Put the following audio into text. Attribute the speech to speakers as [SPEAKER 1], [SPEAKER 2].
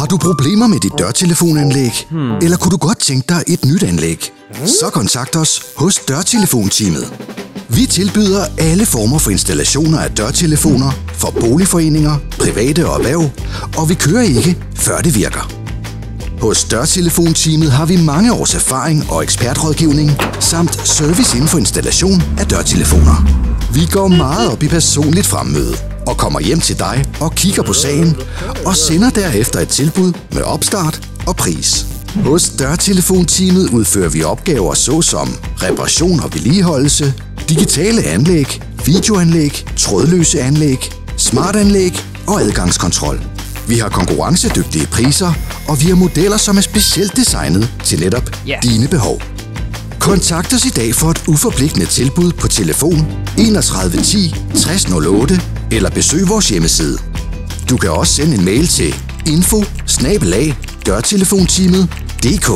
[SPEAKER 1] Har du problemer med dit dørtelefonanlæg? Eller kunne du godt tænke dig et nyt anlæg? Så kontakt os hos Dørtelefonteamet. Vi tilbyder alle former for installationer af dørtelefoner for boligforeninger, private og erhverv, og vi kører ikke, før det virker. Hos Dørtelefonteamet har vi mange års erfaring og ekspertrådgivning, samt service inden for installation af dørtelefoner. Vi går meget op i personligt fremmøde og kommer hjem til dig og kigger på sagen og sender derefter et tilbud med opstart og pris. Hos Dørtelefonteamet udfører vi opgaver såsom reparation og vedligeholdelse, digitale anlæg, videoanlæg, trådløse anlæg, smartanlæg og adgangskontrol. Vi har konkurrencedygtige priser, og vi har modeller, som er specielt designet til netop dine behov. Kontakt os i dag for et uforpligtende tilbud på telefon 31 10 60 08 eller besøg vores hjemmeside. Du kan også sende en mail til info@dørtelefonteamet.dk.